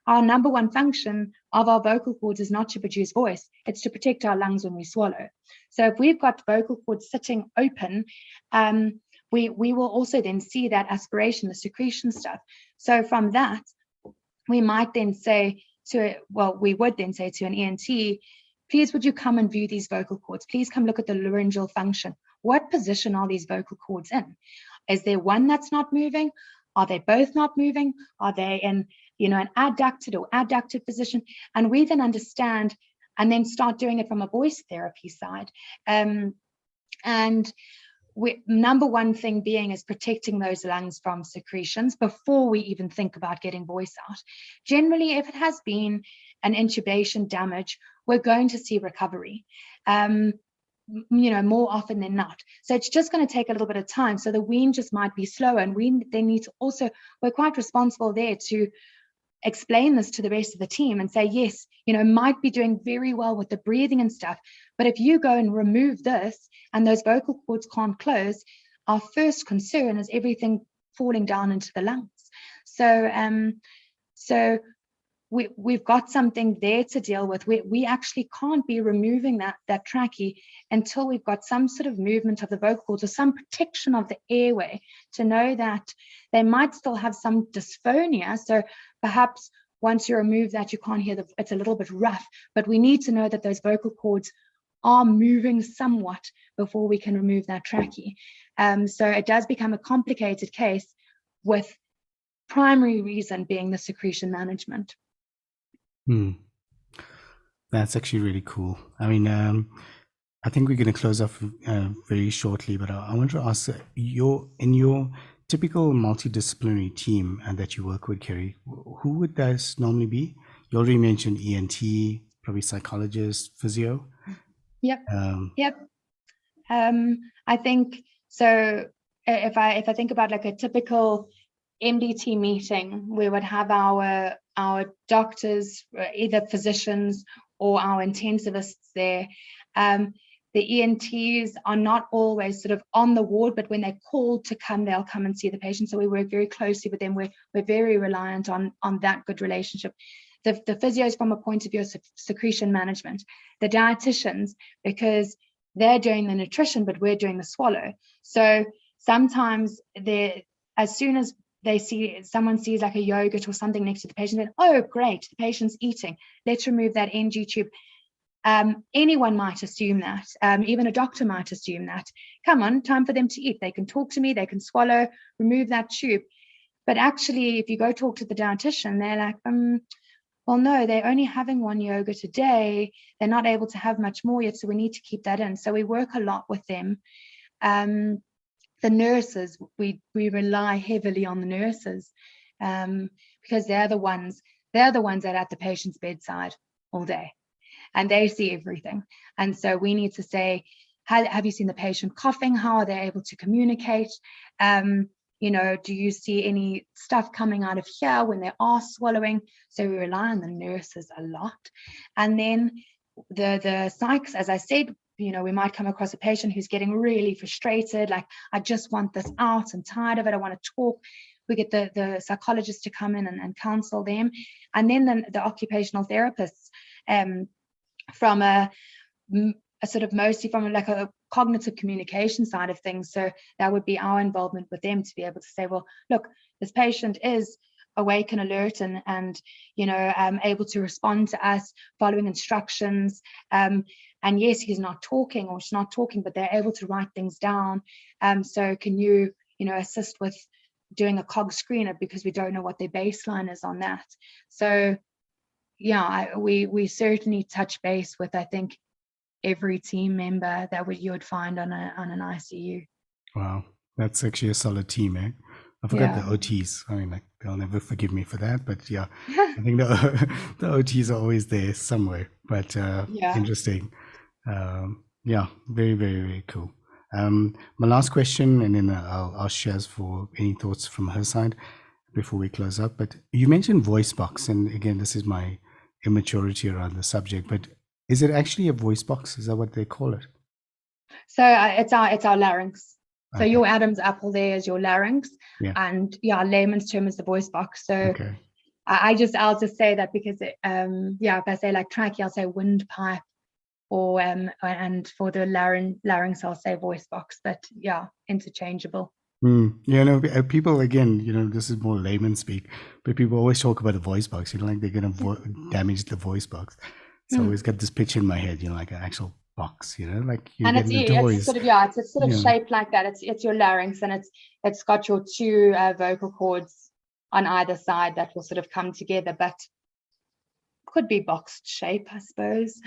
our number one function of our vocal cords is not to produce voice, it's to protect our lungs when we swallow. So if we've got vocal cords sitting open, we will also then see that aspiration, the secretion stuff. So from that, we might then say we would then say to an ENT, please would you come and view these vocal cords? Please come look at the laryngeal function. What position are these vocal cords in? Is there one that's not moving? Are they both not moving? Are they in, an adducted or adducted position? And we then understand and then start doing it from a voice therapy side. And number one thing being is protecting those lungs from secretions before we even think about getting voice out. Generally, if it has been an intubation damage, we're going to see recovery. More often than not. So it's just going to take a little bit of time. So the wean just might be slower, and we then need to also, we're quite responsible there to explain this to the rest of the team and say, yes, might be doing very well with the breathing and stuff, but if you go and remove this and those vocal cords can't close, our first concern is everything falling down into the lungs. So we've got something there to deal with. We actually can't be removing that trachea until we've got some sort of movement of the vocal cords or some protection of the airway to know that they might still have some dysphonia. So perhaps once you remove that, you can't hear it's a little bit rough, but we need to know that those vocal cords are moving somewhat before we can remove that trachea. So it does become a complicated case, with primary reason being the secretion management. That's actually really cool. I mean, I think we're going to close off very shortly, but I want to ask, in your typical multidisciplinary team and that you work with, Kerry, who would those normally be? You already mentioned ENT, probably psychologist, physio. Yep. I think so. If I think about like a typical MDT meeting, we would have our doctors, either physicians or our intensivists there. The ENTs are not always sort of on the ward, but when they're called to come, they'll come and see the patient. So we work very closely with them. We're very reliant on that good relationship. The physios from a point of view of secretion management, the dietitians, because they're doing the nutrition, but we're doing the swallow. So sometimes as soon as someone sees like a yogurt or something next to the patient, then, oh, great, the patient's eating. Let's remove that NG tube. Anyone might assume that, even a doctor might assume that. Come on, time for them to eat. They can talk to me, they can swallow, remove that tube. But actually, if you go talk to the dietitian, they're like, well, no, they're only having one yogurt a day. They're not able to have much more yet, so we need to keep that in. So we work a lot with them. The nurses, we rely heavily on the nurses because they're the ones that are at the patient's bedside all day. And they see everything. And so we need to say, have you seen the patient coughing? How are they able to communicate? Do you see any stuff coming out of here when they are swallowing? So we rely on the nurses a lot. And then the psychs, as I said, we might come across a patient who's getting really frustrated, like, I just want this out, I'm tired of it, I want to talk. We get the psychologist to come in and counsel them. And then the occupational therapists, from a sort of mostly from like a cognitive communication side of things. So that would be our involvement with them to be able to say, well, look, this patient is awake and alert and able to respond to us, following instructions. And yes, he's not talking or she's not talking, but they're able to write things down. So can you assist with doing a cog screener, because we don't know what their baseline is on that. So yeah, we certainly touch base with, I think, every team member that you would find on an ICU. Wow, that's actually a solid team, eh? I forgot the OTs. I mean, like, they'll never forgive me for that, but yeah, I think the OTs are always there somewhere. But interesting. Yeah, very, very, very cool. My last question, and then I'll ask Shaz for any thoughts from her side before we close up. But you mentioned voice box, and again, this is my immaturity around the subject, but is it actually a voice box? Is that what they call it? So it's our larynx. So your Adam's apple there is your larynx, and layman's term is the voice box. So I'll just say that because if I say like trachea, I'll say windpipe, or and for the larynx I'll say voice box. But yeah, interchangeable. People, again, this is more layman speak, but people always talk about a voice box, like they're going to damage the voice box. So I always got this picture in my head, like an actual box, like you and get the toys. It's sort of shaped like that. It's your larynx, and it's got your two vocal cords on either side that will sort of come together, but could be boxed shape, I suppose.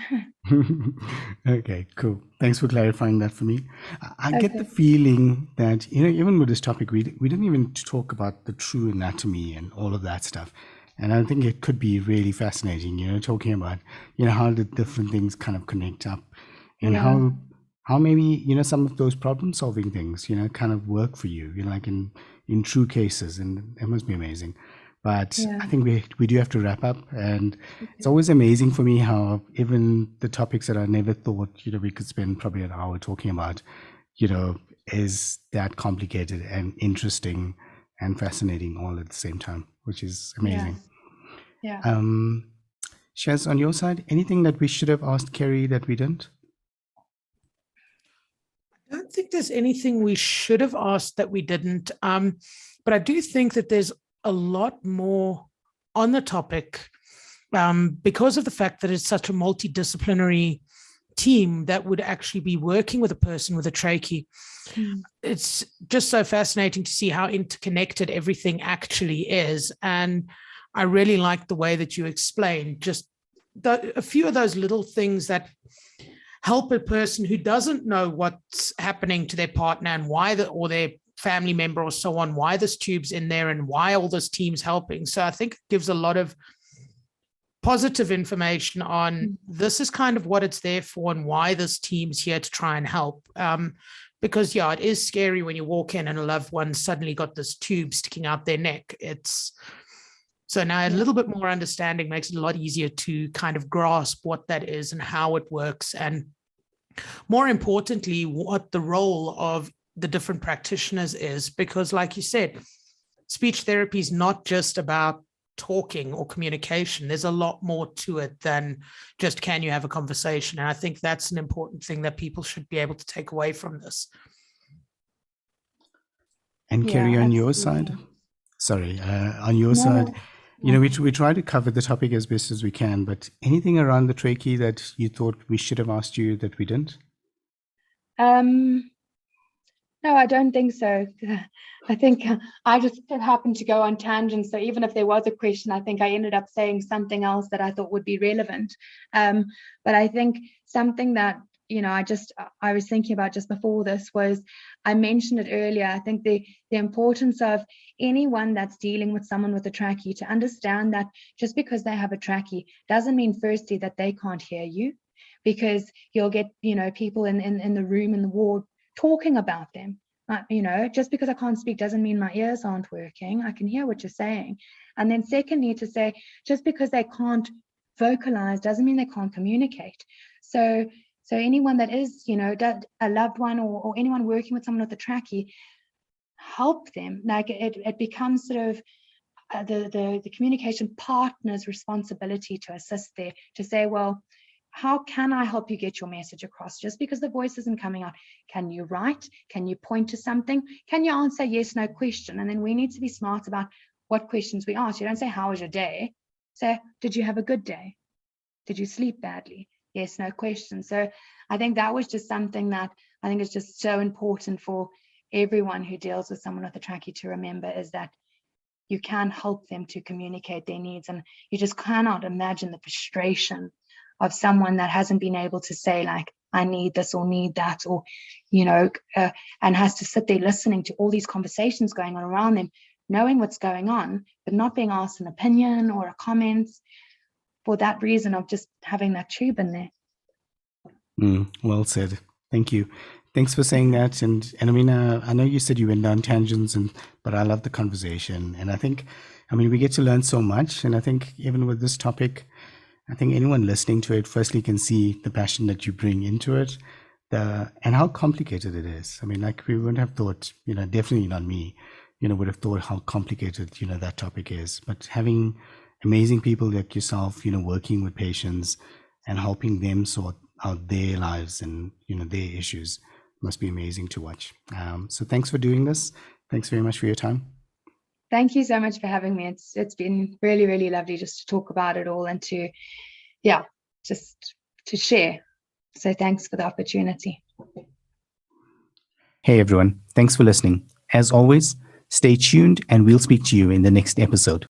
Okay, cool. Thanks for clarifying that for me. I get the feeling that, even with this topic, we didn't even talk about the true anatomy and all of that stuff. And I think it could be really fascinating, talking about, how the different things kind of connect up, and how maybe, some of those problem solving things, kind of work for you, like in true cases, and it must be amazing. But I think we do have to wrap up, and it's always amazing for me how even the topics that I never thought, we could spend probably an hour talking about, is that complicated and interesting and fascinating all at the same time, which is amazing. Yeah. Shaz, on your side, anything that we should have asked Kerry that we didn't? I don't think there's anything we should have asked that we didn't. But I do think that there's a lot more on the topic because of the fact that it's such a multidisciplinary team that would actually be working with a person with a trachea. It's just so fascinating to see how interconnected everything actually is. And I really like the way that you explained just a few of those little things that help a person who doesn't know what's happening to their partner and why or their family member or so on, why this tube's in there and why all this team's helping. So I think it gives a lot of positive information on this is kind of what it's there for and why this team's here to try and help. Because it is scary when you walk in and a loved one suddenly got this tube sticking out their neck. So now a little bit more understanding makes it a lot easier to kind of grasp what that is and how it works. And more importantly, what the role of the different practitioners is, because like you said, speech therapy is not just about talking or communication. There's a lot more to it than just, can you have a conversation? And I think that's an important thing that people should be able to take away from this. And Yeah, Kerry, on your absolutely. side, sorry, on your No, side, no. we try to cover the topic as best as we can, but anything around the trachea that you thought we should have asked you that we didn't? No, I don't think so. I think I just happened to go on tangents. So even if there was a question, I think I ended up saying something else that I thought would be relevant. But I think something that, I was thinking about just before this was, I mentioned it earlier, I think the importance of anyone that's dealing with someone with a trachea to understand that just because they have a trachea doesn't mean firstly that they can't hear you, because you'll get, people in the room, in the ward, talking about them. Just because I can't speak doesn't mean my ears aren't working. I can hear what you're saying. And then secondly, to say, just because they can't vocalize doesn't mean they can't communicate. So anyone that is, a loved one or anyone working with someone with a trachea, help them. Like it becomes sort of the communication partner's responsibility to assist there, to say, well, how can I help you get your message across? Just because the voice isn't coming out, can you write? Can you point to something? Can you answer yes, no question? And then we need to be smart about what questions we ask. You don't say, how was your day? Say, did you have a good day? Did you sleep badly? Yes, no question. So I think that was just something that I think is just so important for everyone who deals with someone with a trachea to remember, is that you can help them to communicate their needs. And you just cannot imagine the frustration of someone that hasn't been able to say, like, I need this or need that, or, and has to sit there listening to all these conversations going on around them, knowing what's going on, but not being asked an opinion or a comment for that reason of just having that tube in there. Well said. Thank you. Thanks for saying that. And I mean, I know you said you went down tangents, but I love the conversation. And I think, we get to learn so much. And I think even with this topic, I think anyone listening to it firstly can see the passion that you bring into it, and how complicated it is. We wouldn't have thought, definitely not me, would have thought how complicated, that topic is. But having amazing people like yourself, working with patients and helping them sort out their lives and, their issues must be amazing to watch. So thanks for doing this. Thanks very much for your time. Thank you so much for having me. It's been really, really lovely just to talk about it all and to share. So thanks for the opportunity. Hey everyone, thanks for listening. As always, stay tuned and we'll speak to you in the next episode.